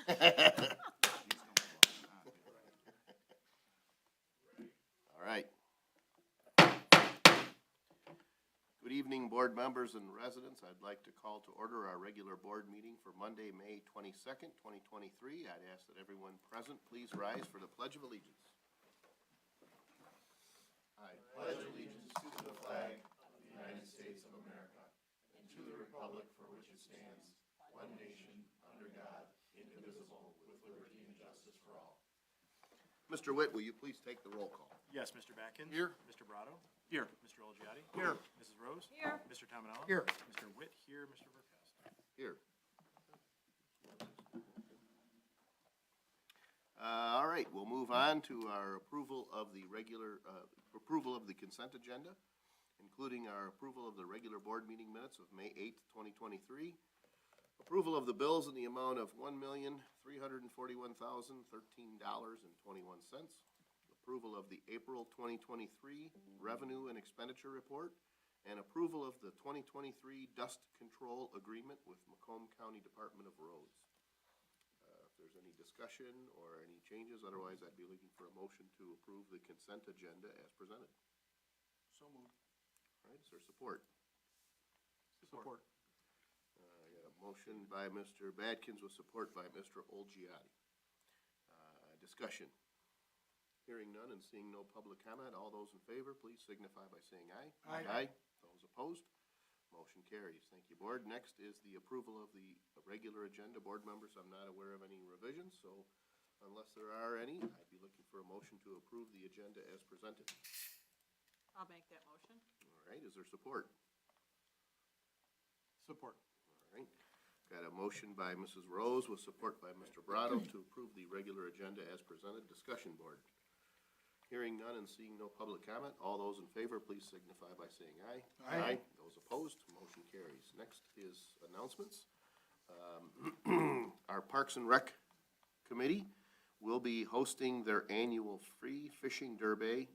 All right. Good evening, board members and residents. I'd like to call to order our regular board meeting for Monday, May 22nd, 2023. I'd ask that everyone present please rise for the Pledge of Allegiance. I pledge allegiance to the flag of the United States of America and to the republic for which it stands, one nation, under God, indivisible, with liberty and justice for all. Mr. Witt, will you please take the roll call? Yes, Mr. Batkins. Here. Mr. Brado. Here. Mr. Olgiati. Here. Mrs. Rose. Here. Mr. Tominella. Here. Mr. Witt here. Mr. Verkowski. Here. All right, we'll move on to our approval of the approval of the consent agenda, including our approval of the regular board meeting minutes of May 8th, 2023. Approval of the bills in the amount of $1,341,013.21. Approval of the April 2023 revenue and expenditure report, and approval of the 2023 dust control agreement with Macomb County Department of Roads. If there's any discussion or any changes, otherwise I'd be looking for a motion to approve the consent agenda as presented. So moved. All right, is there support? Support. I got a motion by Mr. Badkins with support by Mr. Olgiati. Discussion. Hearing none and seeing no public comment, all those in favor, please signify by saying aye. Aye. Those opposed? Motion carries. Thank you, Board. Next is the approval of the regular agenda. Board members, I'm not aware of any revisions, so unless there are any, I'd be looking for a motion to approve the agenda as presented. I'll make that motion. All right, is there support? Support. All right. Got a motion by Mrs. Rose with support by Mr. Brado to approve the regular agenda as presented. Discussion, Board. Hearing none and seeing no public comment, all those in favor, please signify by saying aye. Aye. Those opposed, motion carries. Next is announcements. Our Parks and Rec Committee will be hosting their annual free fishing derby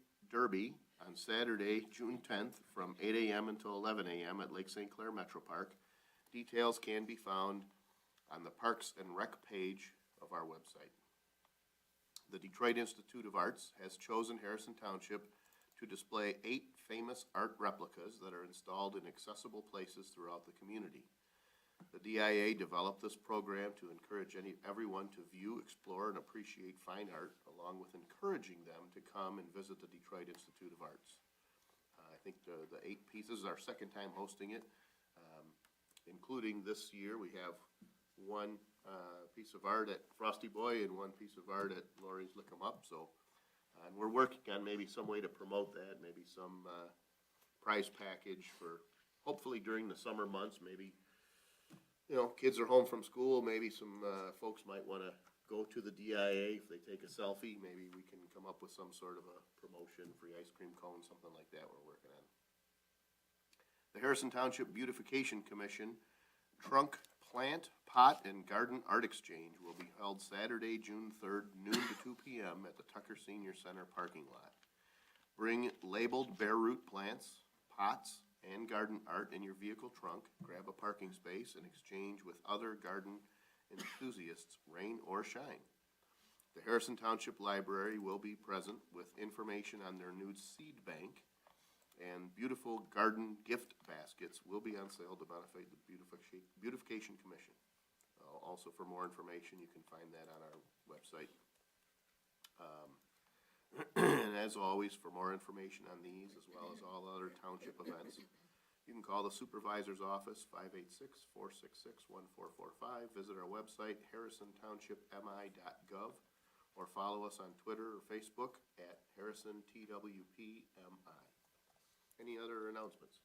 on Saturday, June 10th, from 8 a.m. until 11 a.m. at Lake St. Clair Metro Park. Details can be found on the Parks and Rec page of our website. The Detroit Institute of Arts has chosen Harrison Township to display 8 famous art replicas that are installed in accessible places throughout the community. The DIA developed this program to encourage everyone to view, explore, and appreciate fine art, along with encouraging them to come and visit the Detroit Institute of Arts. I think the 8 pieces, our second time hosting it, including this year, we have one piece of art at Frosty Boy and one piece of art at Lori's Lick 'em Up. So, and we're working on maybe some way to promote that, maybe some prize package for hopefully during the summer months. Maybe, you know, kids are home from school. Maybe some folks might want to go to the DIA if they take a selfie. Maybe we can come up with some sort of a promotion, free ice cream cone, something like that we're working on. The Harrison Township Beautification Commission Trunk Plant, Pot, and Garden Art Exchange will be held Saturday, June 3rd, noon to 2 p.m. at the Tucker Senior Center parking lot. Bring labeled bare root plants, pots, and garden art in your vehicle trunk, grab a parking space, and exchange with other garden enthusiasts, rain or shine. The Harrison Township Library will be present with information on their new seed bank, and beautiful garden gift baskets will be on sale to benefit the Beautification Commission. Also, for more information, you can find that on our website. And as always, for more information on these, as well as all other township events, you can call the supervisor's office, 586-466-1445, visit our website, harrisontownshipmi.gov, or follow us on Twitter or Facebook at HarrisonTWPMI. Any other announcements?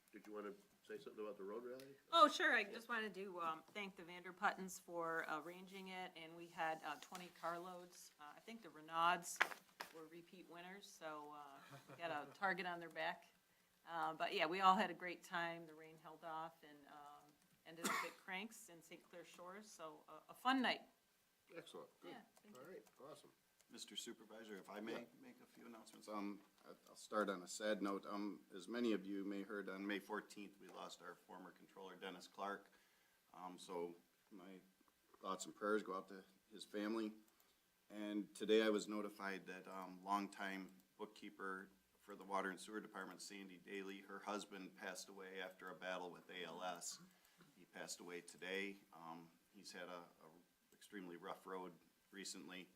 Did you want to say something about the road rally? Oh, sure. I just wanted to thank the Vanderputtens for arranging it, and we had 20 carloads. I think the Renauds were repeat winners, so got a target on their back. But yeah, we all had a great time. The rain held off and ended up at Cranks in St. Clair Shores, so a fun night. Excellent. Good. Yeah, thank All you. right, awesome. Mr. Supervisor, if I may make a few announcements. I'll start on a sad note. As many of you may heard, on May 14th, we lost our former controller, Dennis Clark. So my thoughts and prayers go out to his family. And today I was notified that, longtime bookkeeper for the Water and Sewer Department, Sandy Daly, her husband passed away after a battle with ALS. He passed away today. He's had a extremely rough road recently.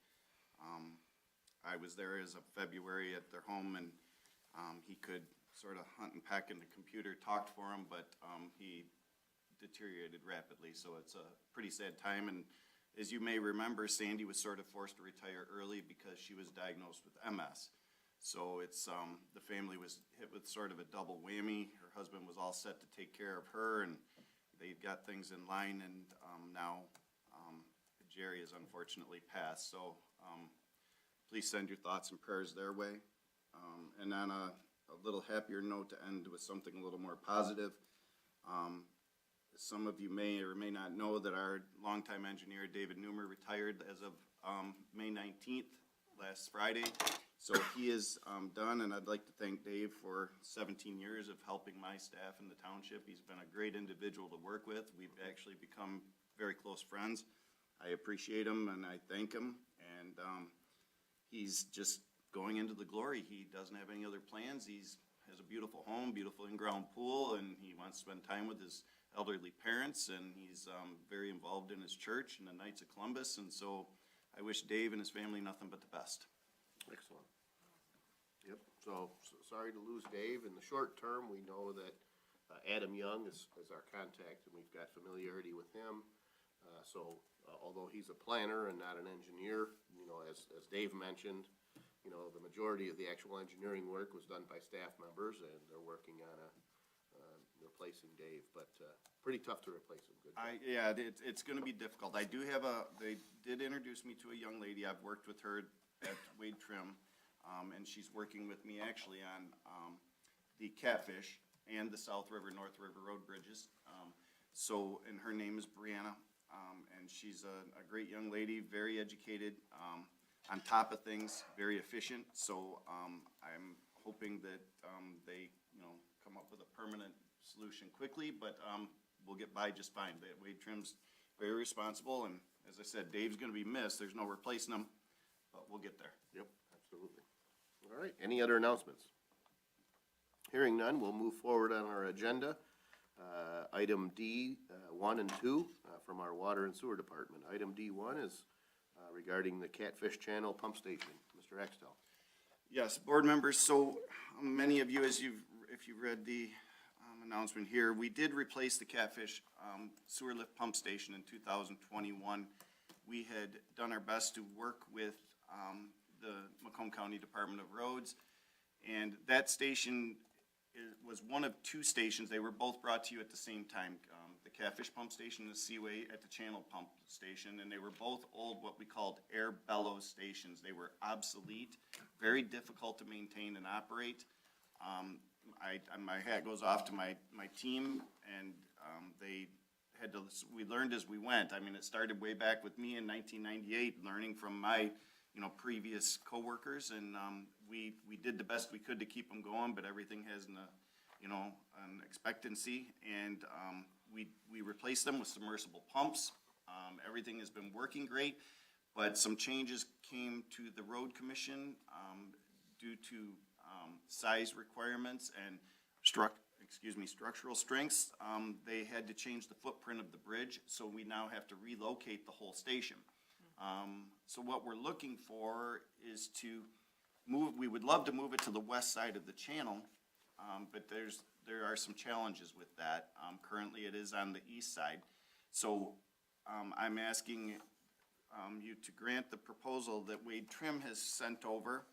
I was there as of February at their home, and he could sort of hunt and peck in the computer, talked for him, but he deteriorated rapidly, so it's a pretty sad time. And as you may remember, Sandy was sort of forced to retire early because she was diagnosed with MS. So it's, the family was hit with sort of a double whammy. Her husband was all set to take care of her, and they got things in line, and now Jerry has unfortunately passed. So please send your thoughts and prayers their way. And on a little happier note, to end with something a little more positive. Some of you may or may not know that our longtime engineer, David Newmer, retired as of May 19th, last Friday. So he is done, and I'd like to thank Dave for 17 years of helping my staff in the township. He's been a great individual to work with. We've actually become very close friends. I appreciate him, and I thank him, and he's just going into the glory. He doesn't have any other plans. He's has a beautiful home, beautiful in-ground pool, and he wants to spend time with his elderly parents, and he's very involved in his church and the Knights of Columbus, and so I wish Dave and his family nothing but the best. Excellent. Yep, so sorry to lose Dave. In the short term, we know that Adam Young is our contact, and we've got familiarity with him. Although he's a planner and not an engineer, you know, as Dave mentioned, you know, the majority of the actual engineering work was done by staff members, and they're working on replacing Dave, but pretty tough to replace him. Good job. Yeah, it's gonna be difficult. I do have they did introduce me to a young lady. I've worked with her at Wade Trim, and she's working with me actually on the Catfish and the South River, North River Road bridges. And her name is Brianna, and she's a great young lady, very educated, on top of things, very efficient. So I'm hoping that they, you know, come up with a permanent solution quickly, but we'll get by just fine. Wade Trim's very responsible, and as I said, Dave's gonna be missed. There's no replacing him, but we'll get there. Yep, absolutely. All right, any other announcements? Hearing none, we'll move forward on our agenda. Item D, 1 and 2, from our Water and Sewer Department. Item D1 is regarding the Catfish Channel Pump Station. Mr. Axtell. Yes, board members, so many of you, if you've read the announcement here, we did replace the Catfish sewer lift pump station in 2021. We had done our best to work with the Macomb County Department of Roads, and that station was one of two stations. They were both brought to you at the same time. The Catfish pump station and the Seaway at the Channel pump station, and they were both old, what we called air bellows stations. They were obsolete, very difficult to maintain and operate. My hat goes off to my team, and we learned as we went. I mean, it started way back with me in 1998, learning from my, previous coworkers, and we did the best we could to keep them going, but everything has an expectancy, and we replaced them with submersible pumps. Everything has been working great, but some changes came to the road commission due to size requirements and structural strengths. They had to change the footprint of the bridge, so we now have to relocate the whole station. So what we're looking for is to we would love to move it to the west side of the channel, but there are some challenges with that. Currently it is on the east side. So I'm asking you to grant the proposal that Wade Trim has sent over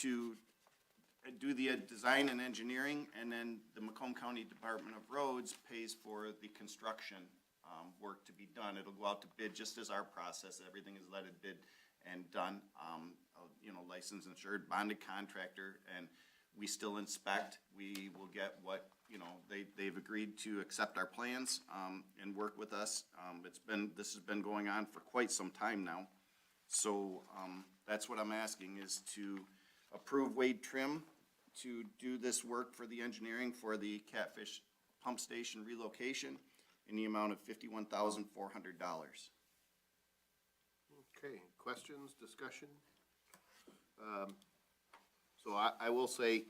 to do the design and engineering, and then the Macomb County Department of Roads pays for the construction work to be done. It'll go out to bid just as our process. Everything is letted bid and done. Licensed, insured, bonded contractor, and we still inspect. We will get what, they've agreed to accept our plans and work with us. This has been going on for quite some time now. So that's what I'm asking, is to approve Wade Trim to do this work for the engineering for the Catfish pump station relocation, in the amount of $51,400. Okay, questions, discussion? So I will say,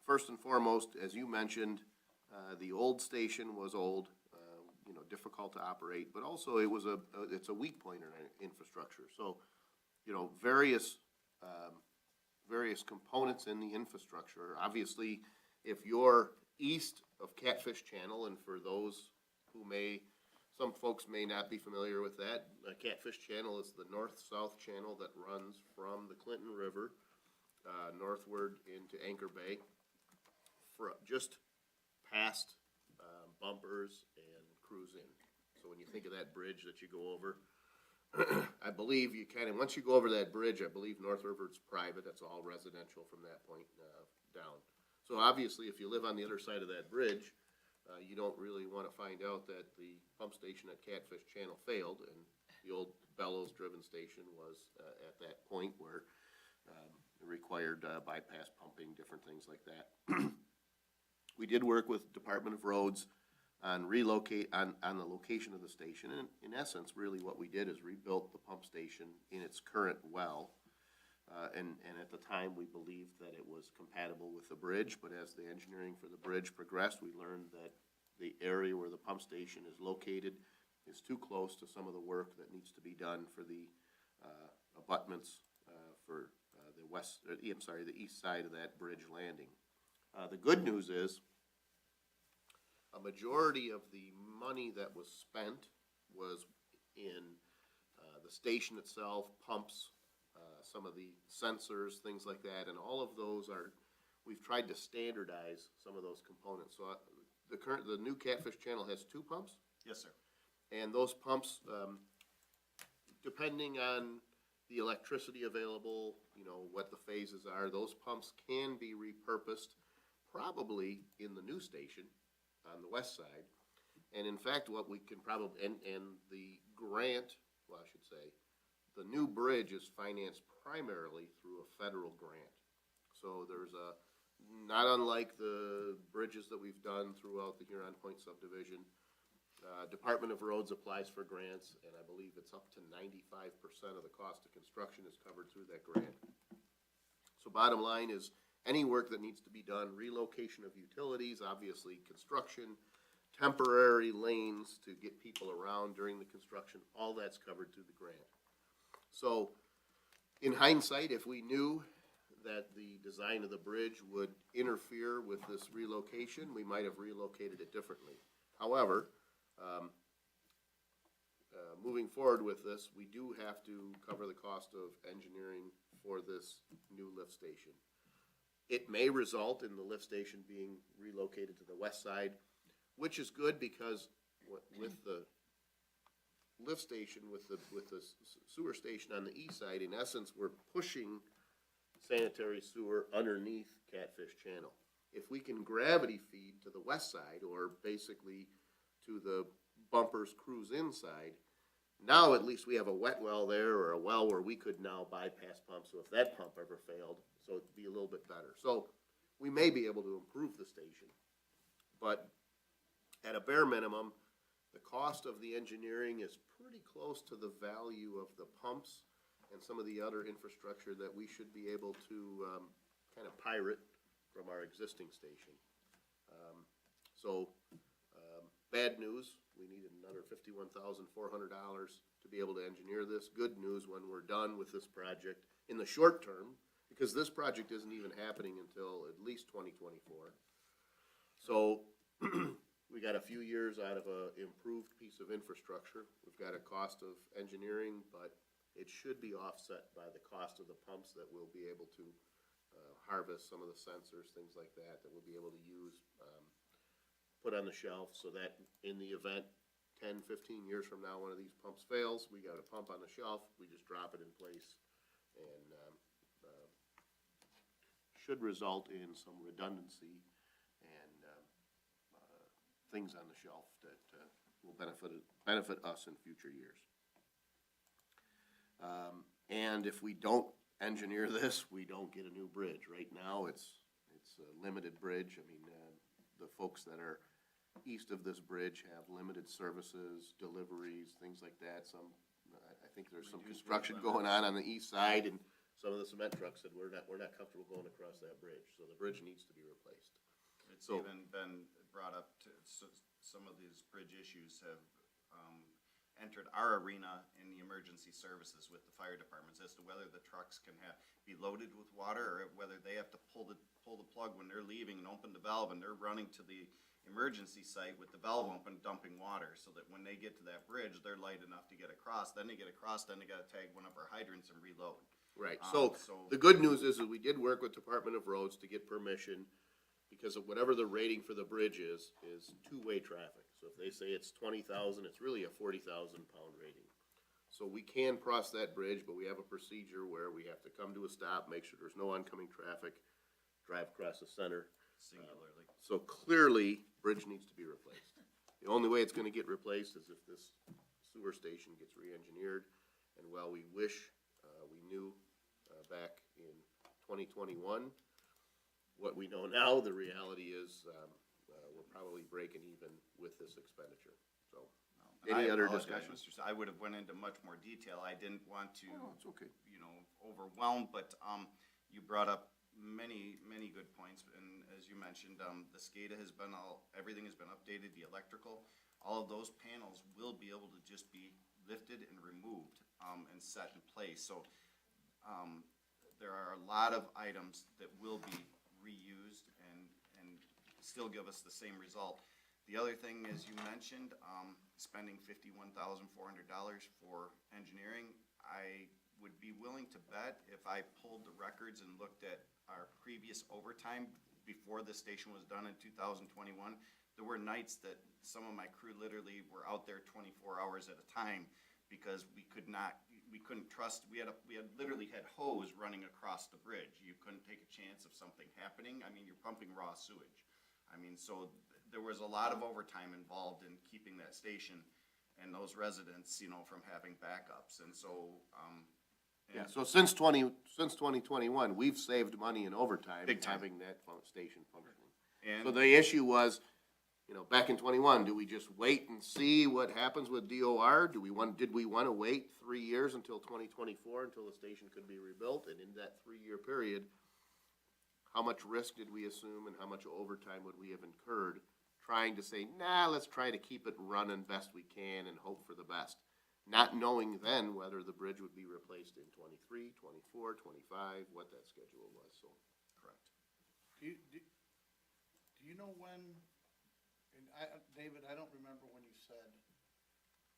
first and foremost, as you mentioned, the old station was old, difficult to operate, but also it's a weak point in our infrastructure. So, various components in the infrastructure. Obviously, if you're east of Catfish Channel, and for those who some folks may not be familiar with that, Catfish Channel is the north-south channel that runs from the Clinton River northward into Anchor Bay, just past Bumpers and Cruise In. So when you think of that bridge that you go over, I believe once you go over that bridge, I believe North River's private, that's all residential from that point down. So obviously, if you live on the other side of that bridge, you don't really want to find out that the pump station at Catfish Channel failed, and the old bellows-driven station was at that point where it required bypass pumping, different things like that. We did work with Department of Roads on the location of the station, and in essence, really what we did is rebuilt the pump station in its current well. And at the time, we believed that it was compatible with the bridge, but as the engineering for the bridge progressed, we learned that the area where the pump station is located is too close to some of the work that needs to be done for the abutments for the east side of that bridge landing. The good news is, a majority of the money that was spent was in the station itself, pumps, some of the sensors, things like that, and all of those we've tried to standardize some of those components. So the new Catfish Channel has 2 pumps, Yes, sir. and those pumps, depending on the electricity available, what the phases are, those pumps can be repurposed probably in the new station on the west side. And in fact, what we can probably, and the grant, well, I should say, the new bridge is financed primarily through a federal grant. So there's not unlike the bridges that we've done throughout the Huron Point subdivision, Department of Roads applies for grants, and I believe it's up to 95% of the cost of construction is covered through that grant. So bottom line is, any work that needs to be done, relocation of utilities, obviously construction, temporary lanes to get people around during the construction, all that's covered through the grant. So in hindsight, if we knew that the design of the bridge would interfere with this relocation, we might have relocated it differently. However, moving forward with this, we do have to cover the cost of engineering for this new lift station. It may result in the lift station being relocated to the west side, which is good because with the lift station, with the sewer station on the east side, in essence, we're pushing sanitary sewer underneath Catfish Channel. If we can gravity feed to the west side, or basically to the Bumpers Cruise In side, now at least we have a wet well there, or a well where we could now bypass pump. So if that pump ever failed, so it'd be a little bit better. So we may be able to improve the station, but at a bare minimum, the cost of the engineering is pretty close to the value of the pumps and some of the other infrastructure that we should be able to kind of pirate from our existing station. Bad news, we needed another $51,400 to be able to engineer this. Good news, when we're done with this project in the short term, because this project isn't even happening until at least 2024. So we got a few years out of an improved piece of infrastructure. We've got a cost of engineering, but it should be offset by the cost of the pumps that we'll be able to harvest, some of the sensors, things like that, that we'll be able to use, put on the shelf, so that in the event 10, 15 years from now, one of these pumps fails, we got a pump on the shelf, we just drop it in place, and should result in some redundancy and things on the shelf that will benefit us in future years. And if we don't engineer this, we don't get a new bridge. Right now, it's a limited bridge. I mean, the folks that are east of this bridge have limited services, deliveries, things like that. Some, I think there's some Reduced construction weight going limits. on the east side, and some of the cement trucks said, we're not comfortable going across that bridge, so the bridge needs to be replaced. It's So- even been brought up to, some of these bridge issues have, entered our arena in the emergency services with the fire departments as to whether the trucks can be loaded with water, or whether they have to pull the plug when they're leaving and open the valve, and they're running to the emergency site with the valve open, dumping water, so that when they get to that bridge, they're light enough to get across. Then they get across, then they gotta tag one of our hydrants and reload. Right, Um, so the good news is that we did work with Department of Roads to get permission, because of whatever the rating for the bridge is two-way traffic. So if they say it's 20,000, it's really a 40,000-pound rating. So we can cross that bridge, but we have a procedure where we have to come to a stop, make sure there's no oncoming traffic, drive across the center. Singularly. So clearly, bridge needs to be replaced. The only way it's gonna get replaced is if this sewer station gets re-engineered. And while we wish, we knew, back in 2021, what we know now, the reality is, we're probably breaking even with this expenditure, so. Any other discussion? I would have went into much more detail. I didn't want to, Oh, it's okay. you know, overwhelm, but, you brought up many, many good points, and as you mentioned, the SCADA has been everything has been updated, the electrical, all of those panels will be able to just be lifted and removed, and set in place, so, there are a lot of items that will be reused and still give us the same result. The other thing, as you mentioned, spending $51,400 for engineering, I would be willing to bet if I pulled the records and looked at our previous overtime before this station was done in 2021, there were nights that some of my crew literally were out there 24 hours at a time because we couldn't trust, we literally had hose running across the bridge. You couldn't take a chance of something happening. I mean, you're pumping raw sewage. I mean, so there was a lot of overtime involved in keeping that station and those residents, you know, from having backups. And so, Yeah, so since 2021, we've saved money in overtime Big time. having that station functioning. and So the issue was, you know, back in 21, do we just wait and see what happens with DOR? Did we want to wait 3 years until 2024 until the station could be rebuilt? And in that 3-year period, how much risk did we assume and how much overtime would we have incurred trying to say, nah, let's try to keep it running best we can and hope for the best? Not knowing then whether the bridge would be replaced in 23, 24, 25, what that schedule was, so. correct. Do you know when, and David, I don't remember when you said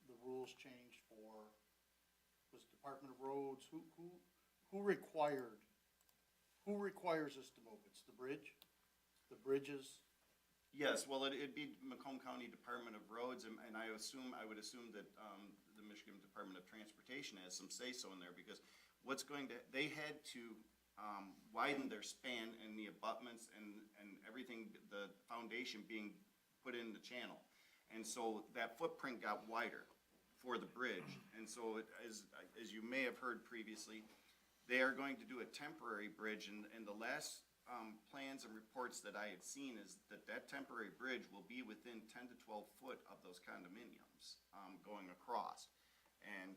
the rules changed for, was Department of Roads, who requires us to move? It's the bridge? The bridges? Yes, well, it'd be Macomb County Department of Roads, and I would assume that, the Michigan Department of Transportation has some say-so in there, because they had to, widen their span and the abutments and everything, the foundation being put in the channel. And so that footprint got wider for the bridge, and so as you may have heard previously, they are going to do a temporary bridge, and the last plans and reports that I had seen is that temporary bridge will be within 10 to 12 foot of those condominiums going across. And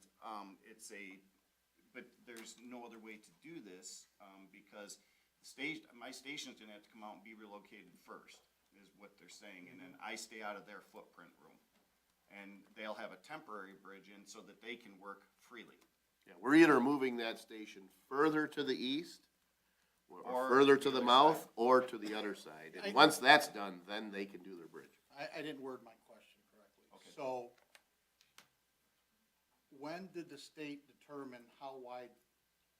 but there's no other way to do this because my station's gonna have to come out and be relocated first, is what they're saying, and then I stay out of their footprint room. And they'll have a temporary bridge in so that they can work freely. Yeah, we're either moving that station further to the east, or Or further to to the the other mouth, side. or to the other side. I- And once that's done, then they can do their bridge. I didn't word my question correctly. Okay. So, when did the state determine how wide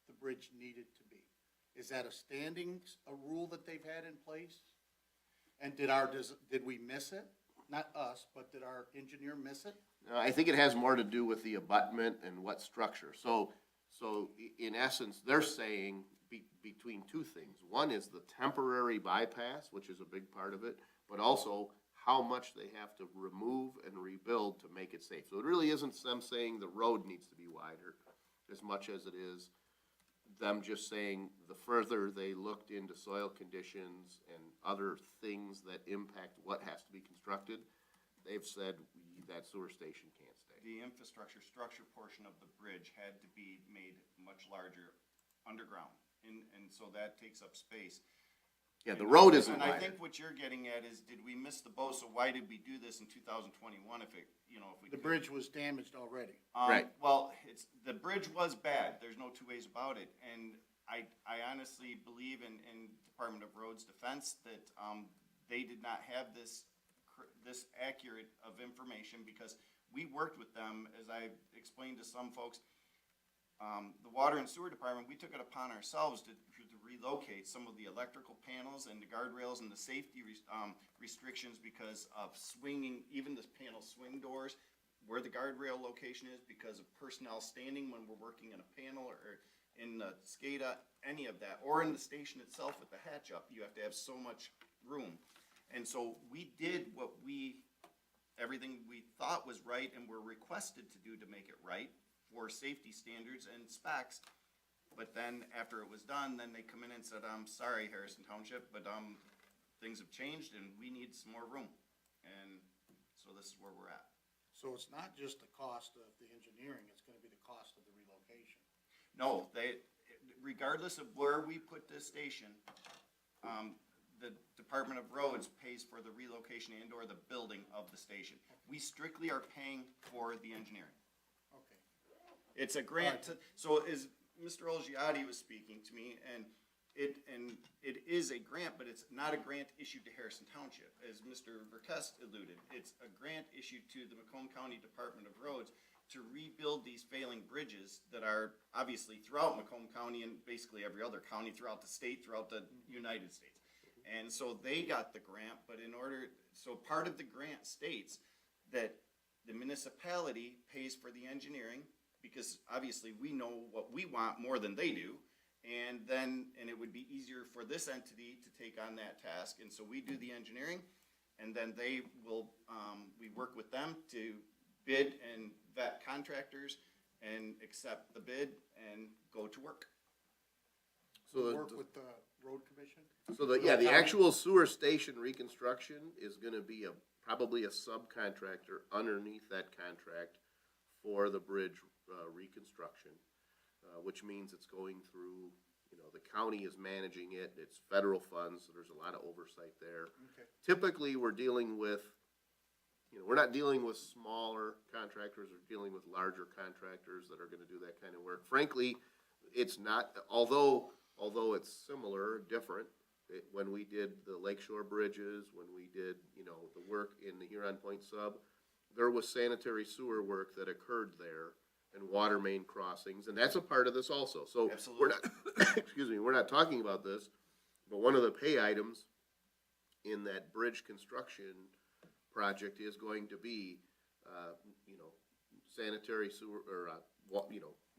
the bridge needed to be? Is that a rule that they've had in place? And did we miss it? Not us, but did our engineer miss it? I think it has more to do with the abutment and what structure. So in essence, they're saying between two things. One is the temporary bypass, which is a big part of it, but also how much they have to remove and rebuild to make it safe. So it really isn't them saying the road needs to be wider as much as it is them just saying the further they looked into soil conditions and other things that impact what has to be constructed reconstructed, they've said that sewer station can't stay. The infrastructure structure portion of the bridge had to be made much larger underground, and so that takes up space. Yeah, the road isn't And I wider. think what you're getting at is, did we miss the boat, so why did we do this in 2021 if it, if we The could? bridge was damaged already. Right. Well, the bridge was bad, there's no two ways about it, and I honestly believe in Department of Roads defense that, they did not have this accurate of information, because we worked with them, as I explained to some folks. The Water and Sewer Department, we took it upon ourselves to relocate some of the electrical panels and the guardrails and the safety restrictions because of swinging, even the panel swing doors, where the guardrail location is, because of personnel standing when we're working in a panel or in the SCADA, any of that, or in the station itself with the hatch up, you have to have so much room. And so we did everything we thought was right and were requested to do to make it right for safety standards and specs. But then after it was done, then they come in and said, I'm sorry, Harrison Township, but, things have changed and we need some more room. And so this is where we're at. So it's not just the cost of the engineering, it's gonna be the cost of the relocation. No, regardless of where we put this station, the Department of Roads pays for the relocation and or the building of the station. We strictly are paying for the engineering. Okay. It's a grant, so as Mr. Olgiati was speaking to me, and it is a grant, but it's not a grant issued to Harrison Township, as Mr. Verkest alluded. It's a grant issued to the Macomb County Department of Roads to rebuild these failing bridges that are obviously throughout Macomb County and basically every other county throughout the state, throughout the United States. And so they got the grant, but so part of the grant states that the municipality pays for the engineering, because obviously we know what we want more than they do, and it would be easier for this entity to take on that task, and so we do the engineering, and then they will, we work with them to bid and vet contractors and accept the bid and go to work. So Work with the road commission? the actual sewer station reconstruction is gonna be probably a subcontractor underneath that contract for the bridge reconstruction, which means it's going through, the county is managing it, it's federal funds, so there's a lot of oversight there. Okay. Typically, we're dealing with, we're not dealing with smaller contractors, we're dealing with larger contractors that are gonna do that kind of work. Frankly, it's not, although it's similar, different, when we did the Lakeshore bridges, when we did, the work in the Huron Point sub, there was sanitary sewer work that occurred there and water main crossings, and that's a part of this also. So we're not, excuse me, we're not talking about this, but one of the pay items in that bridge construction project is going to be, sanitary sewer, or,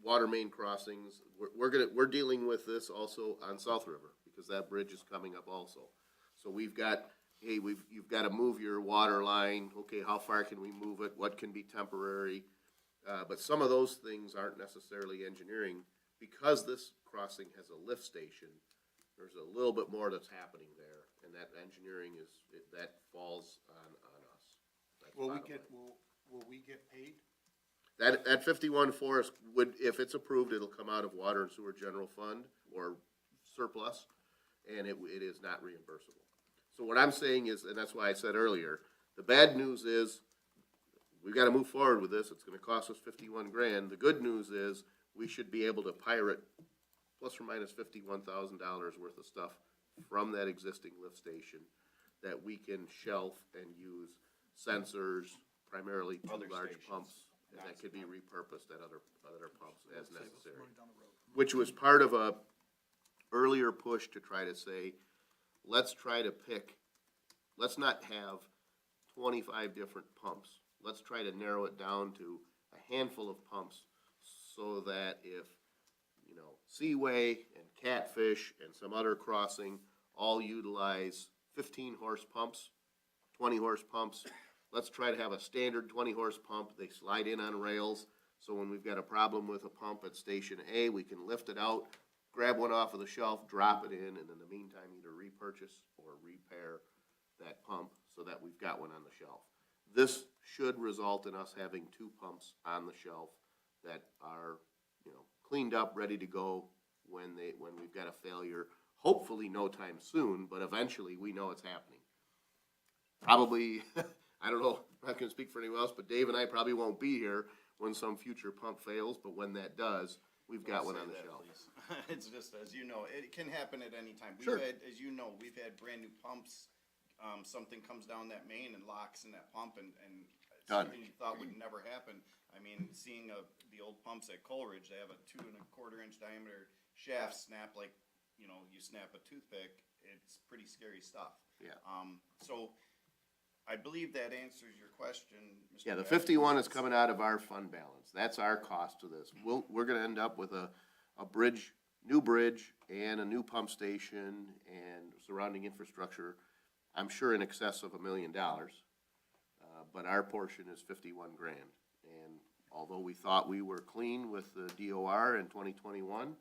water main crossings. We're dealing with this also on South River, because that bridge is coming up also. So you've got to move your water line, okay, how far can we move it, what can be temporary? But some of those things aren't necessarily engineering, because this crossing has a lift station, there's a little bit more that's happening there, and that engineering that falls on us. That's Will we bottom get, line. will we get paid? That 51-4 would, if it's approved, it'll come out of Water and Sewer General Fund or surplus, and it is not reimbursable. So what I'm saying is, and that's why I said earlier, the bad news is, we've got to move forward with this, it's gonna cost us $51,000. The good news is, we should be able to pirate plus or minus $51,000 worth of stuff from that existing lift station that we can shelf and use sensors, primarily two Other large stations. pumps, and that could be repurposed at other pumps as Save us necessary. money down the road. Which was part of a earlier push to try to say, let's not have 25 different pumps. Let's try to narrow it down to a handful of pumps, so that if, Seaway and Catfish and some other crossing all utilize 15 horse pumps, 20 horse pumps, let's try to have a standard 20 horse pump. They slide in on rails, so when we've got a problem with a pump at station A, we can lift it out, grab one off of the shelf, drop it in the meantime, either repurchase or repair that pump. So that we've got one on the shelf. This should result in us having two pumps on the shelf that are, you know, cleaned up, ready to go when we've got a failure. Hopefully no time soon, but eventually we know it's happening. Probably, I don't know, I'm not gonna speak for anyone else, but Dave and I probably won't be here when some future pump fails, but when that does, we've got one on the shelf. It's just, as you know, it can happen at any time. Sure. We've had, as you know, we've had brand new pumps. Something comes down that main and locks in that pump and Done. something you thought would never happen. I mean, seeing the old pumps at Coleridge, they have a 2.25-inch diameter shaft snap like, you know, you snap a toothpick. It's pretty scary stuff. Yeah. So I believe that answers your question, Mr. Yeah, the Gaskins. 51 is coming out of our fund balance. That's our cost to this. We're gonna end up with a bridge, new bridge, and a new pump station and surrounding infrastructure, I'm sure in excess of $1 million. But our portion is 51 grand. And although we thought we were clean with the DOR in 2021,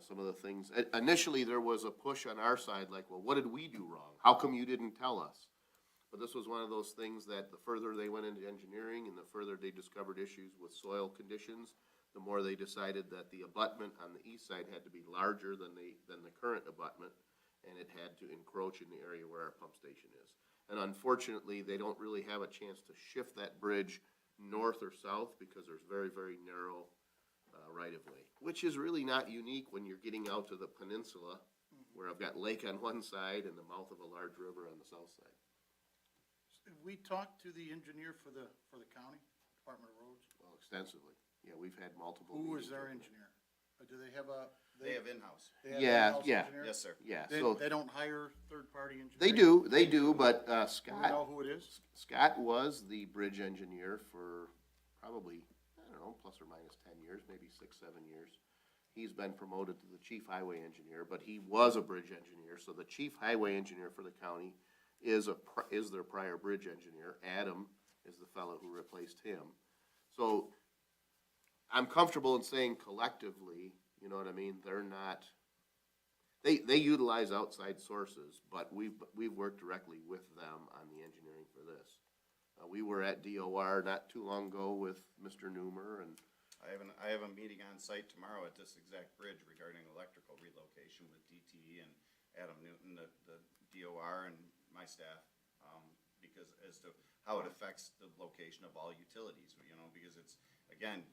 some of the things, initially there was a push on our side, like, well, what did we do wrong? How come you didn't tell us? But this was one of those things that the further they went into engineering and the further they discovered issues with soil conditions, the more they decided that the abutment on the east side had to be larger than the current abutment, and it had to encroach in the area where our pump station is. And unfortunately, they don't really have a chance to shift that bridge north or south because there's very, very narrow right-of-way, which is really not unique when you're getting out to the peninsula, where I've got lake on one side and the mouth of a large river on the south side. Have we talked to the engineer for the county, Department of Roads? Well, extensively. Yeah, we've had multiple. Who is meetings their with them. engineer? Do they have a? They have in-house. they have Yeah, in-house yeah. engineer? Yes, sir. Yeah, They, so they don't hire third-party engineers? they do, but Do we Scott, know who it is? Scott was the bridge engineer for probably, I don't know, plus or minus 10 years, maybe 6, 7 years. He's been promoted to the chief highway engineer, but he was a bridge engineer, so the chief highway engineer for the county is their prior bridge engineer. Adam is the fellow who replaced him. So I'm comfortable in saying collectively, you know what I mean, they're not, they utilize outside sources, but we've worked directly with them on the engineering for this. We were at DOR not too long ago with Mr. Newmer, and I have a meeting on site tomorrow at this exact bridge regarding electrical relocation with DTE and Adam Newton, the DOR and my staff, because as to how it affects the location of all utilities, you know, because it's, again,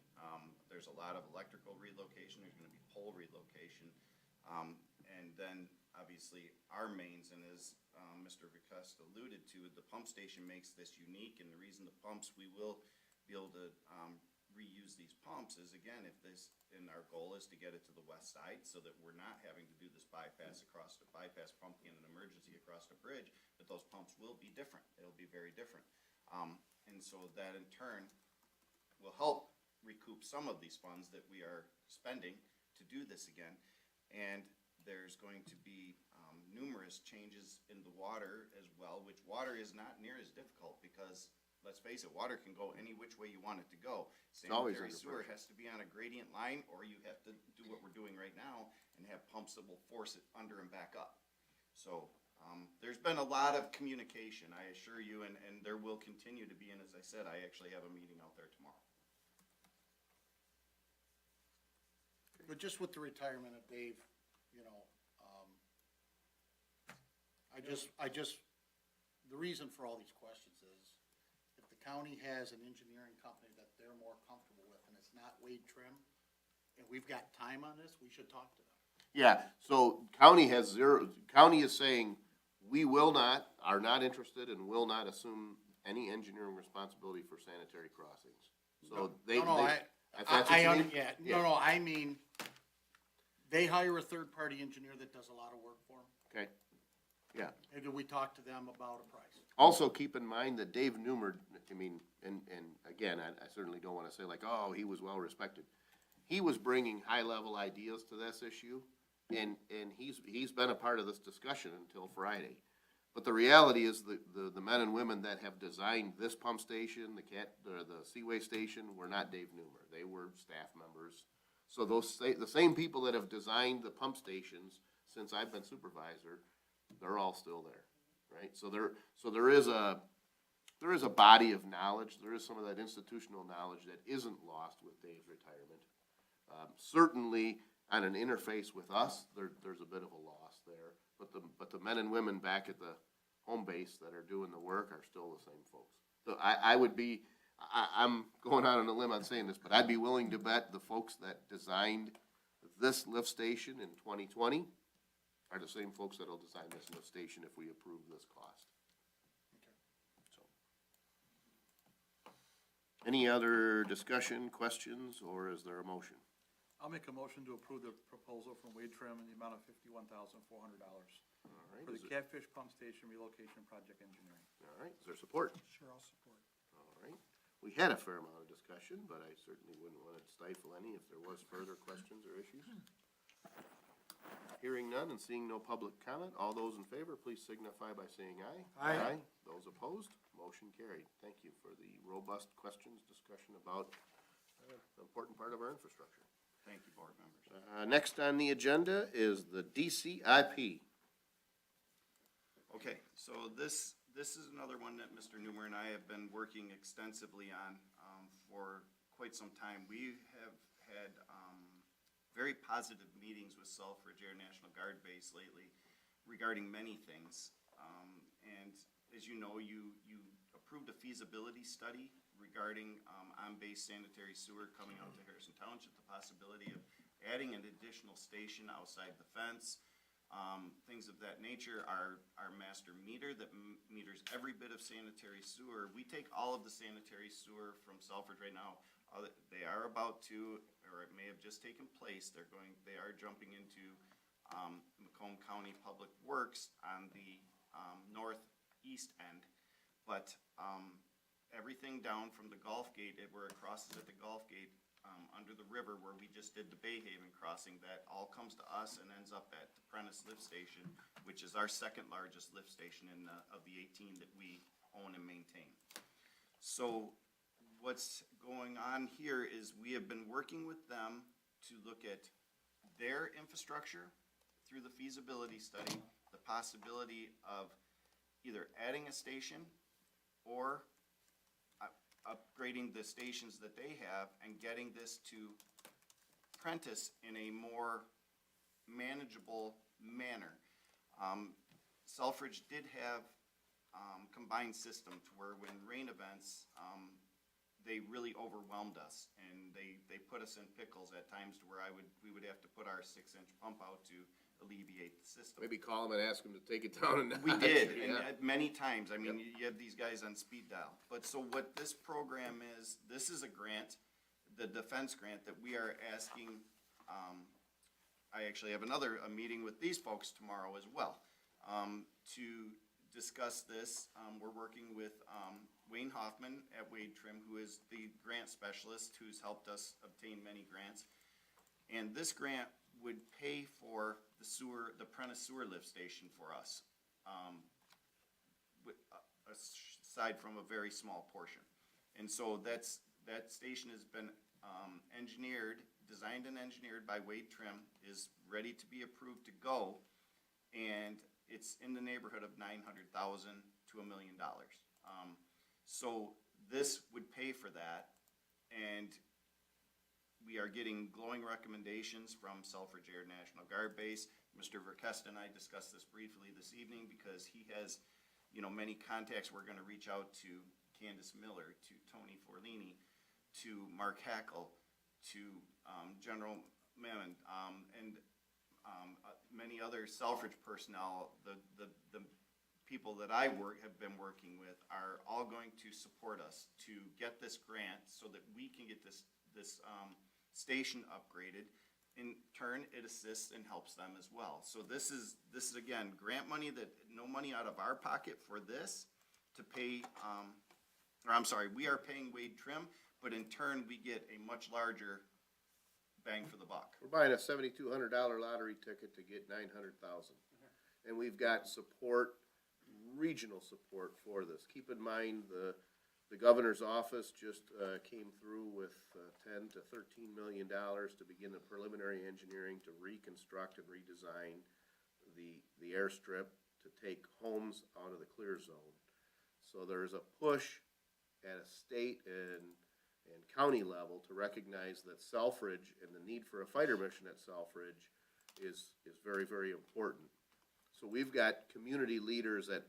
there's a lot of electrical relocation, there's gonna be pole relocation, and then obviously our mains, and as Mr. Vickest alluded to, the pump station makes this unique, and the reason the pumps, we will be able to reuse these pumps is, again, if this, and our goal is to get it to the west side so that we're not having to do this bypass pumping in an emergency across the bridge, but those pumps will be different. It'll be very different. And so that in turn will help recoup some of these funds that we are spending to do this again. And there's going to be numerous changes in the water as well, which water is not near as difficult because, let's face it, water can go any which way you want it to go. always Sanitary under sewer pressure. has to be on a gradient line, or you have to do what we're doing right now and have pumps that will force it under and back up. So, there's been a lot of communication, I assure you, and there will continue to be, and as I said, I actually have a meeting out there tomorrow. But just with the retirement of Dave, you know, the reason for all these questions is, if the county has an engineering company that they're more comfortable with, and it's not Wade Trim, and we've got time on this, we should talk to them. yeah, so county is saying, we are not interested and will not assume any engineering responsibility for sanitary crossings. So if that's what you mean? No, no, I mean, they hire a third-party engineer that does a lot of work for them. Okay, yeah. And do we talk to them about a price? Also, keep in mind that Dave Newmer, I mean, and again, I certainly don't wanna say like, oh, he was well-respected. He was bringing high-level ideas to this issue, and he's been a part of this discussion until Friday. But the reality is the men and women that have designed this pump station, the Seaway station, were not Dave Newmer. They were staff members. So the same people that have designed the pump stations since I've been supervisor, they're all still there, right? So there is a body of knowledge, there is some of that institutional knowledge that isn't lost with Dave's retirement. Certainly, on an interface with us, there's a bit of a loss there, but the men and women back at the home base that are doing the work are still the same folks. So I'm going out on a limb on saying this, but I'd be willing to bet the folks that designed this lift station in 2020 are the same folks that'll design this lift station if we approve this cost. So, any other discussion, questions, or is there a motion? I'll make a motion to approve the proposal from Wade Trim in the amount of $51,400 All right, for the is there- Catfish Pump Station Relocation Project Engineering. all right, is there support? Sure, I'll support. All right, we had a fair amount of discussion, but I certainly wouldn't want to stifle any if there was further questions or issues. Hearing none and seeing no public comment, all those in favor, please signify by saying aye. Aye. Those opposed, motion carried. Thank you for the robust questions, discussion about an important part of our infrastructure. Thank you, board members. Next on the agenda is the DCIP. Okay, so this is another one that Mr. Newmer and I have been working extensively on, for quite some time. We have had, very positive meetings with Selfridge Air National Guard Base lately regarding many things. And as you know, you approved a feasibility study regarding, on-base sanitary sewer coming out to Harrison Township, the possibility of adding an additional station outside the fence, things of that nature. Our master meter that meters every bit of sanitary sewer. We take all of the sanitary sewer from Selfridge right now. They are about to, or it may have just taken place, they are jumping into, Macomb County Public Works on the, northeast end. But, everything down from the Gulf Gate, where it crosses at the Gulf Gate, under the river where we just did the Bay Haven crossing, that all comes to us and ends up at the Prentice Lift Station, which is our second largest lift station of the 18 that we own and maintain. So what's going on here is we have been working with them to look at their infrastructure through the feasibility study, the possibility of either adding a station or upgrading the stations that they have and getting this to Prentice in a more manageable manner. Selfridge did have combined system to where when rain events, they really overwhelmed us, and they put us in pickles at times to where we would have to put our 6-inch pump out to alleviate the system. Maybe call them and ask them to take it down. We did, and Yeah. many times. I mean, you have these guys on speed dial. But so what this program is, this is a grant, the defense grant that we are asking. I actually have a meeting with these folks tomorrow as well, to discuss this. We're working with Wayne Hoffman at Wade Trim, who is the grant specialist who's helped us obtain many grants. And this grant would pay for the Prentice Sewer Lift Station for us, aside from a very small portion. And so that station has been designed and engineered by Wade Trim, is ready to be approved to go, and it's in the neighborhood of $900,000 to $1 million. So this would pay for that, and we are getting glowing recommendations from Selfridge Air National Guard Base. Mr. Verkest and I discussed this briefly this evening because he has, many contacts. We're gonna reach out to Candace Miller, to Tony Forlini, to Mark Hackle, to General Mammon, and many other Selfridge personnel. The people that I have been working with are all going to support us to get this grant so that we can get this station upgraded. In turn, it assists and helps them as well. So this is again, grant money, that no money out of our pocket for this to pay, we are paying Wade Trim, but in turn, we get a much larger bang for the buck. We're buying a $7,200 lottery ticket to get 900,000. And we've got support, regional support for this. Keep in mind, the governor's office just came through with $10 to $13 million to begin the preliminary engineering to reconstruct and redesign the airstrip to take homes out of the clear zone. So there's a push at a state and county level to recognize that Selfridge and the need for a fighter mission at Selfridge is very, very important. So we've got community leaders at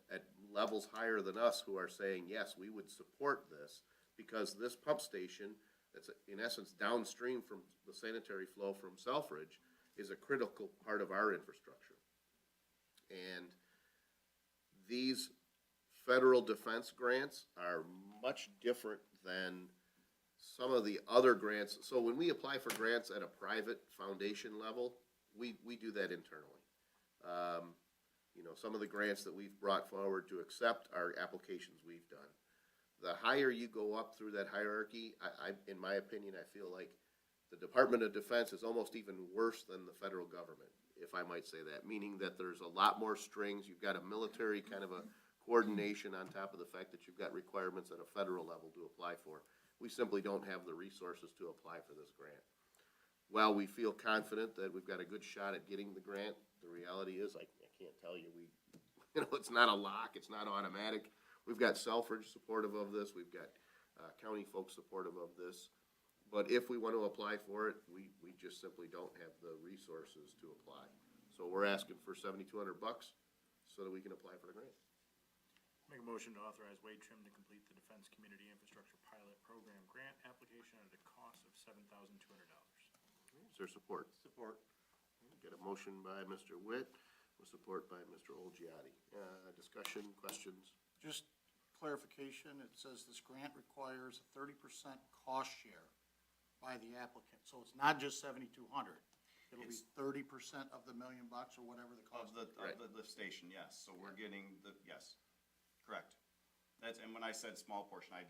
levels higher than us who are saying, yes, we would support this, because this pump station, that's in essence downstream from the sanitary flow from Selfridge, is a critical part of our infrastructure. And these federal defense grants are much different than some of the other grants. So when we apply for grants at a private foundation level, we do that internally. You know, some of the grants that we've brought forward to accept are applications we've done. The higher you go up through that hierarchy, in my opinion, I feel like the Department of Defense is almost even worse than the federal government, if I might say that, meaning that there's a lot more strings. You've got a military kind of a coordination on top of the fact that you've got requirements at a federal level to apply for. We simply don't have the resources to apply for this grant. While we feel confident that we've got a good shot at getting the grant, the reality is I can't tell you, it's not a lock, it's not automatic. We've got Selfridge supportive of this, we've got county folks supportive of this. But if we want to apply for it, we just simply don't have the resources to apply. So we're asking for $7,200 so that we can apply for the grant. Make a motion to authorize Wade Trim to complete the Defense Community Infrastructure Pilot Program grant application at a cost of $7,200. Is there support? Support. Got a motion by Mr. Witt, with support by Mr. Olgiati. Discussion, questions? Just clarification, it says this grant requires a 30% cost share by the applicant, so it's not just 7,200. It'll be 30% of the $1 million or whatever the cost. Of the lift station, yes, so we're getting yes, correct. That's, and when I said small portion, I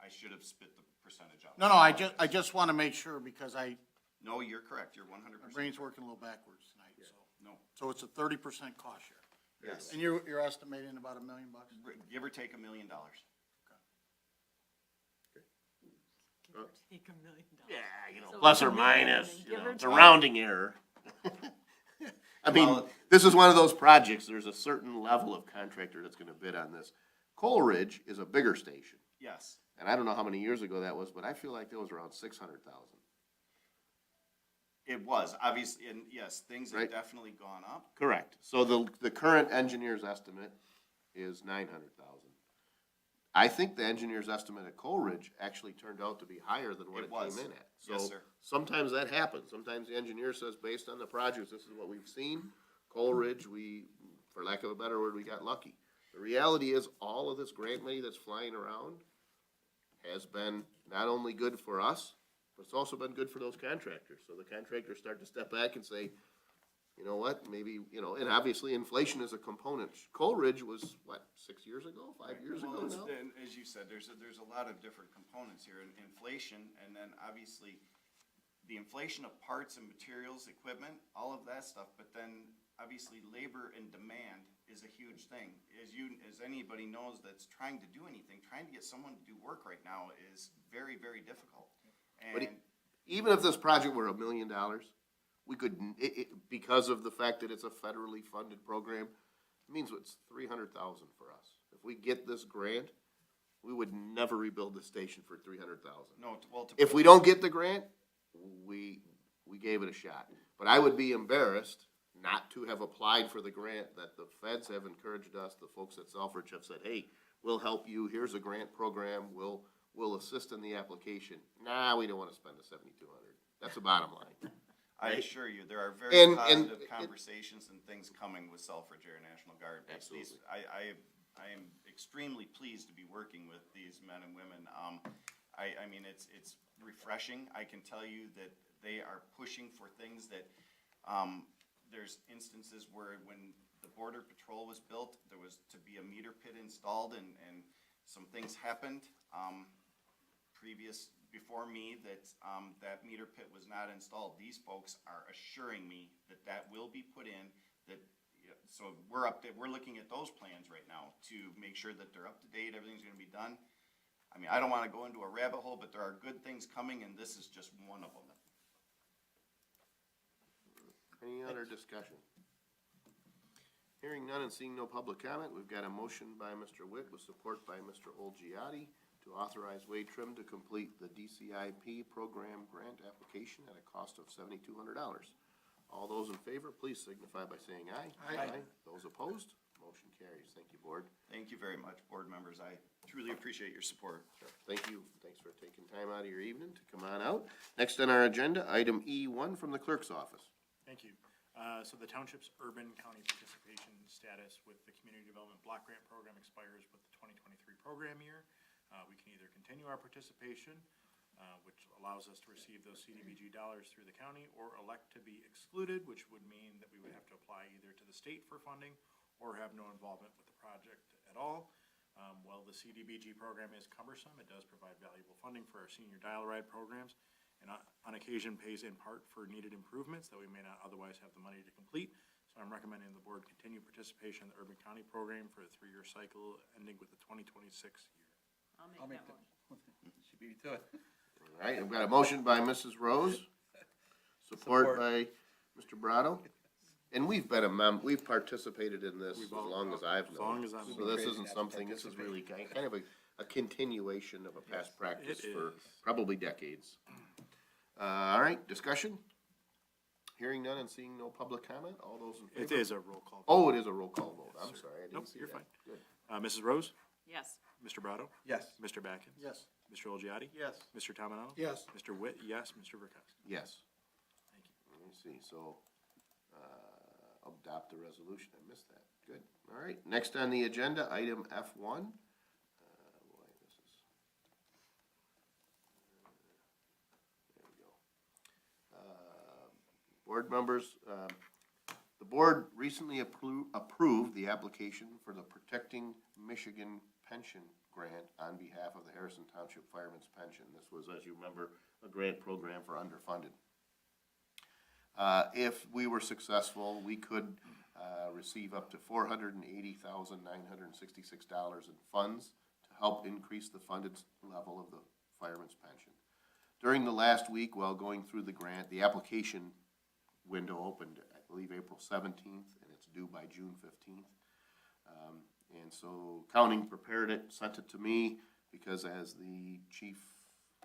should have spit the percentage out. No, I just want to make sure, because No, you're correct, you're 100%. my brain's working a little backwards tonight, so. No, So it's a 30% cost share. yes, And you're estimating about $1 million? give or take $1 million. Give or take $1 million. Yeah, So plus it's a or million minus, and give or it's a take. rounding error. I mean, Well- this is one of those projects, there's a certain level of contractor that's gonna bid on this. Coleridge is a bigger station, Yes, and I don't know how many years ago that was, but I feel like that was around 600,000. it was, obviously, and yes, things have Right. definitely gone up. Correct. So the current engineer's estimate is 900,000. I think the engineer's estimate at Coleridge actually turned out to be higher than what It it was. came in at. Yes, So sir. sometimes that happens. Sometimes the engineer says, based on the projects, this is what we've seen. Coleridge, for lack of a better word, we got lucky. The reality is, all of this grant money that's flying around has been not only good for us, but it's also been good for those contractors. So the contractors start to step back and say, you know what, maybe, and obviously inflation is a component. Coleridge was, 6 years ago, 5 years Well, ago it's- now? and as you said, there's a lot of different components here, inflation, and then obviously the inflation of parts and materials, equipment, all of that stuff, but then obviously labor and demand is a huge thing. As anybody knows that's trying to do anything, trying to get someone to do work right now is very, very difficult. But And even if this project were $1 million, we could, because of the fact that it's a federally funded program, it means it's $300,000 for us. If we get this grant, we would never rebuild the station for $300,000. no, well, to If we don't get the grant, we gave it a shot. But I would be embarrassed not to have applied for the grant that the feds have encouraged us, the folks at Selfridge have said, hey, we'll help you, here's a grant program, we'll assist in the application. Nah, we don't wanna spend the $7,200. That's the bottom line. I Right. assure you, there are very And- positive conversations and things coming with Selfridge Air National Guard. Absolutely. I am extremely pleased to be working with these men and women. I mean, it's refreshing. I can tell you that they are pushing for things that, there's instances where when the Border Patrol was built, there was to be a meter pit installed and some things happened, before me that meter pit was not installed. These folks are assuring me that that will be put in, so we're looking at those plans right now to make sure that they're up to date, everything's gonna be done. I mean, I don't wanna go into a rabbit hole, but there are good things coming, and this is just one of them. Any other discussion? Hearing none and seeing no public comment, we've got a motion by Mr. Witt with support by Mr. Olgiati to authorize Wade Trim to complete the DCIP program grant application at a cost of $7,200. All those in favor, please signify by saying aye. Aye. Those opposed, motion carries. Thank you, Board. Thank you very much, board members. I truly appreciate your support. Thank you. Thanks for taking time out of your evening to come on out. Next on our agenda, item E1 from the clerk's office. Thank you. So the township's urban county participation status with the Community Development Block Grant Program expires with the 2023 program year. We can either continue our participation, which allows us to receive those CDBG dollars through the county, or elect to be excluded, which would mean that we would have to apply either to the state for funding or have no involvement with the project at all. While the CDBG program is cumbersome, it does provide valuable funding for our senior dial-a-ride programs, and on occasion pays in part for needed improvements that we may not otherwise have the money to complete. So I'm recommending the board continue participation in the urban county program for a 3-year cycle ending with the 2026 year. I'll make that motion. She beat me to it. All right, I've got a motion by Mrs. Rose, support Support. by Mr. Brado. And we've been we've participated in this as long as I've known. As long as I've So known. this isn't something, this is really kind of a continuation of a past practice it for is. probably decades. All right, discussion? Hearing none and seeing no public comment, all those in favor? It is a roll call. Oh, it is a roll call vote, I'm Yes, sir. sorry, I Nope, didn't see you're that. fine. Good. Mrs. Rose? Yes. Mr. Brado? Yes. Mr. Batkins? Yes. Mr. Olgiati? Yes. Mr. Tominello? Yes. Mr. Witt, yes. Mr. Verkowski? Yes. Thank you. Let me see, so, adopt the resolution, I missed that, good. All right, next on the agenda, item F1. Boy, this is. There we go. Board members, the board recently approved the application for the Protecting Michigan Pension Grant on behalf of the Harrison Township Fireman's Pension. This was, as you remember, a grant program for underfunded. If we were successful, we could receive up to $480,966 in funds to help increase the funded level of the fireman's pension. During the last week, while going through the grant, the application window opened, I believe, April 17th, and it's due by June 15th. And so accounting prepared it, sent it to me, because as the chief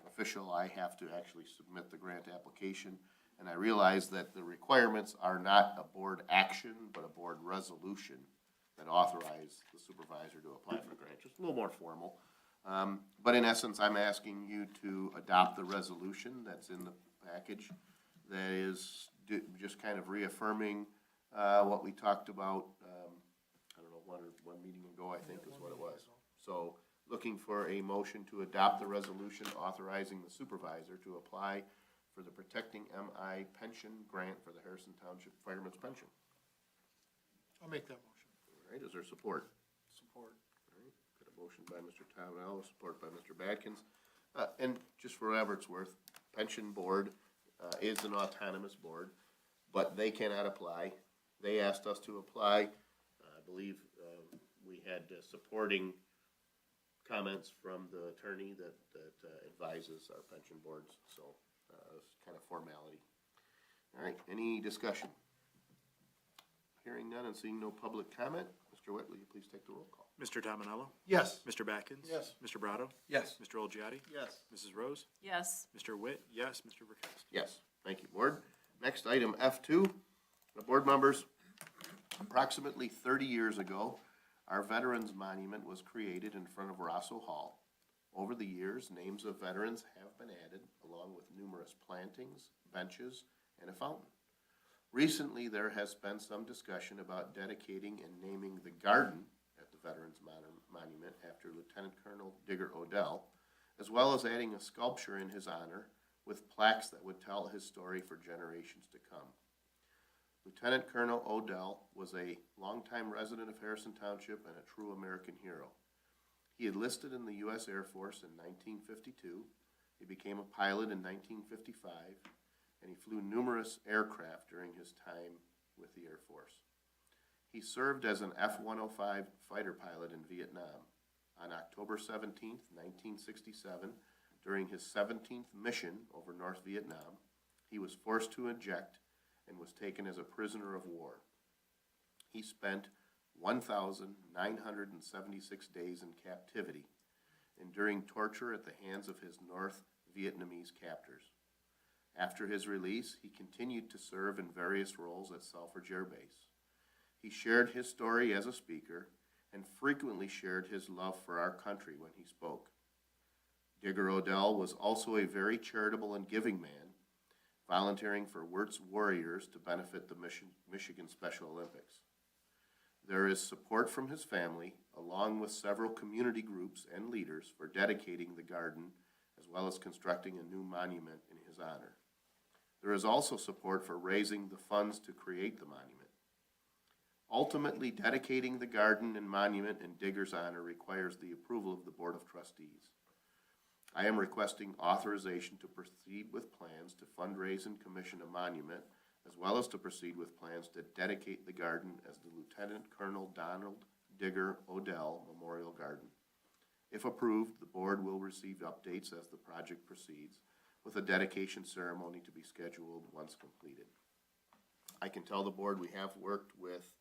official, I have to actually submit the grant application. And I realize that the requirements are not a board action, but a board resolution that authorize the supervisor to apply for the grant, just a little more formal. But in essence, I'm asking you to adopt the resolution that's in the package that is just kind of reaffirming what we talked about, I don't know, one meeting ago, I think is what it was. So looking for a motion to adopt the resolution authorizing the supervisor to apply for the Protecting MI Pension Grant for the Harrison Township Fireman's Pension. I'll make that motion. All right, is there support? Support. All right, got a motion by Mr. Townell, support by Mr. Badkins. And just for whatever it's worth, Pension Board is an autonomous board, but they cannot apply. They asked us to apply. I believe we had supporting comments from the attorney that advises our pension boards, so it's kind of formality. All right, any discussion? Hearing none and seeing no public comment, Mr. Witt, will you please take the roll call? Mr. Tominello? Yes. Mr. Batkins? Yes. Mr. Brado? Yes. Mr. Olgiati? Yes. Mrs. Rose? Yes. Mr. Witt, yes. Mr. Verkowski? Yes, thank you, Board. Next item, F2. The board members, approximately 30 years ago, our Veterans Monument was created in front of Rosso Hall. Over the years, names of veterans have been added, along with numerous plantings, benches, and a fountain. Recently, there has been some discussion about dedicating and naming the garden at the Veterans Monument after Lieutenant Colonel Digger Odell, as well as adding a sculpture in his honor with plaques that would tell his story for generations to come. Lieutenant Colonel Odell was a longtime resident of Harrison Township and a true American hero. He enlisted in the U.S. Air Force in 1952. He became a pilot in 1955, and he flew numerous aircraft during his time with the Air Force. He served as an F-105 fighter pilot in Vietnam. On October 17, 1967, during his 17th mission over North Vietnam, he was forced to eject and was taken as a prisoner of war. He spent 1,976 days in captivity, enduring torture at the hands of his North Vietnamese captors. After his release, he continued to serve in various roles at Selfridge Air Base. He shared his story as a speaker and frequently shared his love for our country when he spoke. Digger Odell was also a very charitable and giving man, volunteering for Wirtz Warriors to benefit the Michigan Special Olympics. There is support from his family, along with several community groups and leaders, for dedicating the garden, as well as constructing a new monument in his honor. There is also support for raising the funds to create the monument. Ultimately, dedicating the garden and monument in Digger's honor requires the approval of the Board of Trustees. I am requesting authorization to proceed with plans to fundraise and commission a monument, as well as to proceed with plans to dedicate the garden as the Lieutenant Colonel Donald Digger Odell Memorial Garden. If approved, the board will receive updates as the project proceeds, with a dedication ceremony to be scheduled once completed. I can tell the board we have worked with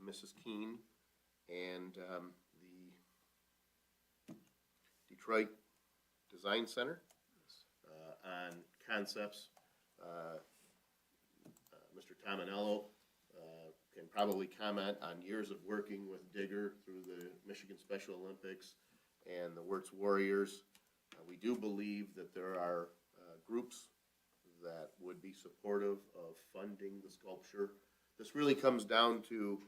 Mrs. Keene and the Detroit Design Center on concepts. Mr. Tominello can probably comment on years of working with Digger through the Michigan Special Olympics and the Wirtz Warriors. We do believe that there are groups that would be supportive of funding the sculpture. This really comes down to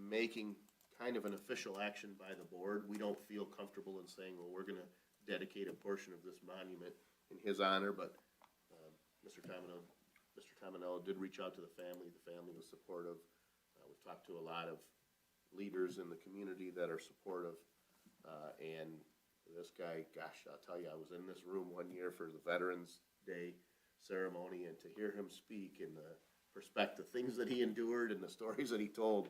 making kind of an official action by the board. We don't feel comfortable in saying, well, we're going to dedicate a portion of this monument in his honor, but Mr. Tominello did reach out to the family. The family was supportive. We've talked to a lot of leaders in the community that are supportive, and this guy, gosh, I'll tell you, I was in this room one year for the Veterans Day ceremony, and to hear him speak in the perspective, things that he endured and the stories that he told,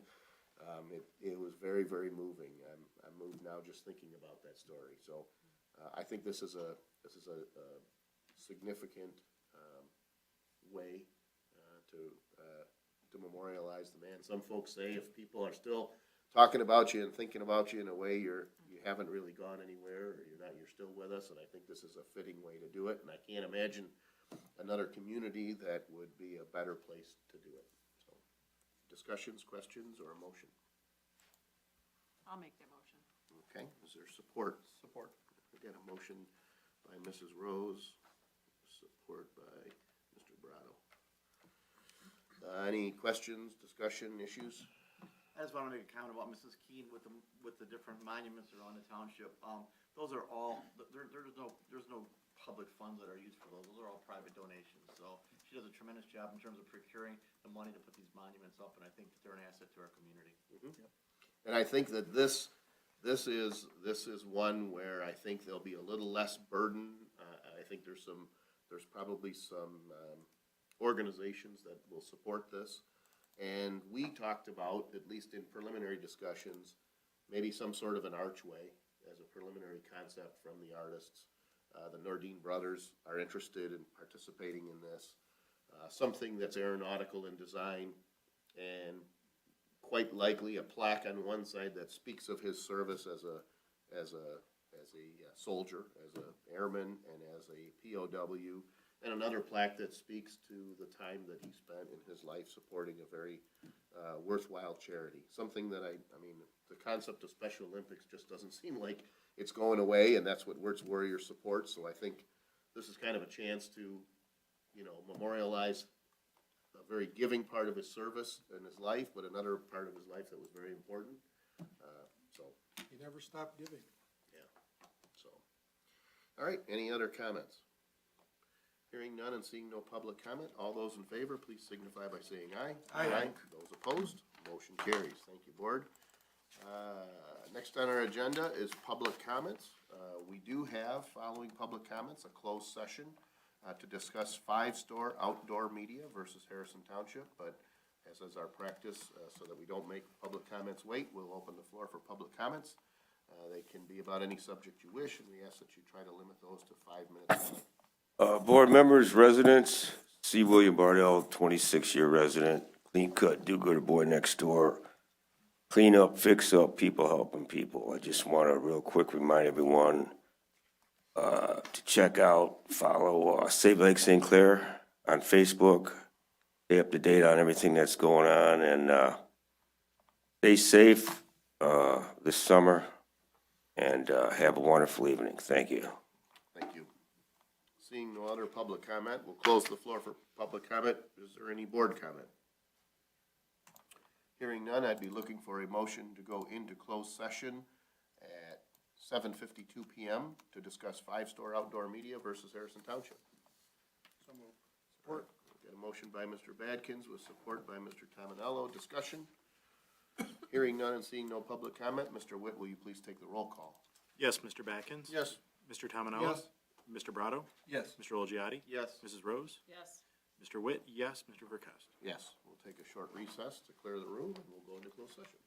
it was very, very moving. I'm moved now just thinking about that story. So I think this is a significant way to memorialize the man. Some folks say if people are still talking about you and thinking about you in a way you haven't really gone anywhere, or you're still with us, and I think this is a fitting way to do it, and I can't imagine another community that would be a better place to do it. So, discussions, questions, or a motion? I'll make that motion. Okay, is there support? Support. We got a motion by Mrs. Rose, support by Mr. Brado. Any questions, discussion, issues? I just want to make a comment about Mrs. Keene with the different monuments around the township. Those are all, there's no public funds that are used for those. Those are all private donations. So she does a tremendous job in terms of procuring the money to put these monuments up, and I think that they're an asset to our community. Mm-hmm. Yep. And I think that this is one where I think there'll be a little less burden. I think there's probably some organizations that will support this. And we talked about, at least in preliminary discussions, maybe some sort of an archway as a preliminary concept from the artists. The Nordine brothers are interested in participating in this. Something that's aeronautical in design, and quite likely a plaque on one side that speaks of his service as a soldier, as an airman, and as a POW. And another plaque that speaks to the time that he spent in his life supporting a very worthwhile charity. Something that I mean, the concept of Special Olympics just doesn't seem like it's going away, and that's what Wirtz Warriors supports. So I think this is kind of a chance to, memorialize a very giving part of his service in his life, but another part of his life that was very important. He never stopped giving. Yeah. So, all right. Any other comments? Hearing none and seeing no public comment, all those in favor, please signify by saying aye. Aye. Those opposed, motion carries. Thank you, board. Next on our agenda is public comments. We do have, following public comments, a closed session to discuss 5-store outdoor media versus Harrison Township, but as is our practice, so that we don't make public comments wait, we'll open the floor for public comments. They can be about any subject you wish, and we ask that you try to limit those to 5 minutes. Board members, residents, C. William Bardell, 26-year resident, clean cut, do-gooder boy next door, clean up, fix up, people helping people. I just want to real quick remind everyone to check out, follow Save Lake St. Clair on Facebook. Stay up to date on everything that's going on, and stay safe this summer, and have a wonderful evening. Thank you. Thank you. Seeing no other public comment, we'll close the floor for public comment. Is there any board comment? Hearing none, I'd be looking for a motion to go into closed session at 7:52 PM to discuss five-store outdoor media versus Harrison Township. So moved. Support. Got a motion by Mr. Badkins with support by Mr. Tominello. Discussion? Hearing none and seeing no public comment, Mr. Witt, will you please take the roll call? Yes, Mr. Batkins? Yes. Mr. Tominello? Yes. Mr. Brado? Yes. Mr. Olgiati? Yes. Mrs. Rose? Yes. Mr. Witt? Yes. Mr. Verkowski? Yes, we'll take a short recess to clear the room and we'll go into closed session.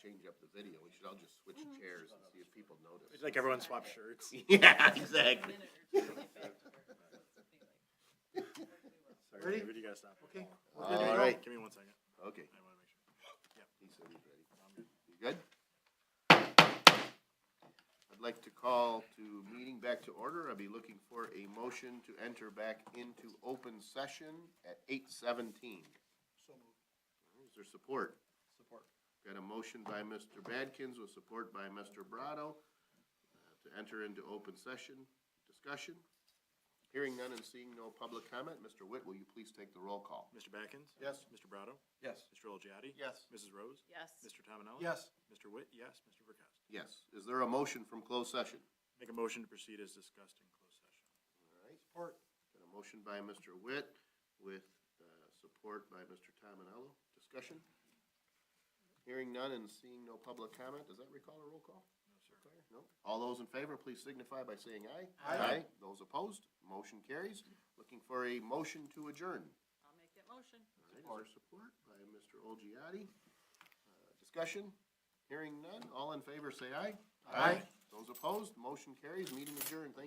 change up the video. We should all just switch chairs and see if people notice. It's like everyone swap shirts. Yeah, exactly. Sorry, Ready? David, you gotta stop. Okay. All right. Give me 1 second. Okay, I wanna make sure. he said he's ready. I'm good. You good? I'd like to call to meeting back to order. I'll be looking for a motion to enter back into open session at 8:17. So moved. Is there support? Support. Got a motion by Mr. Badkins with support by Mr. Brado to enter into open session. Discussion? Hearing none and seeing no public comment, Mr. Witt, will you please take the roll call? Mr. Batkins? Yes. Mr. Brado? Yes. Mr. Olgiati? Yes. Mrs. Rose? Yes. Mr. Tominelli? Yes. Mr. Witt, yes. Mr. Burkowski? Yes. Is there a motion from closed session? Make a motion to proceed as discussed in closed session. All right. Support. Got a motion by Mr. Witt with support by Mr. Tominello. Discussion? Hearing none and seeing no public comment, does that recall a roll call? No, sir. No? All those in favor, please signify by saying aye. Aye. Those opposed, motion carries. Looking for a motion to adjourn. I'll make that motion. All right, is there support by Mr. Olgiati? Discussion? Hearing none, all in favor say aye. Aye. Those opposed, motion carries, meeting adjourned. Thank you.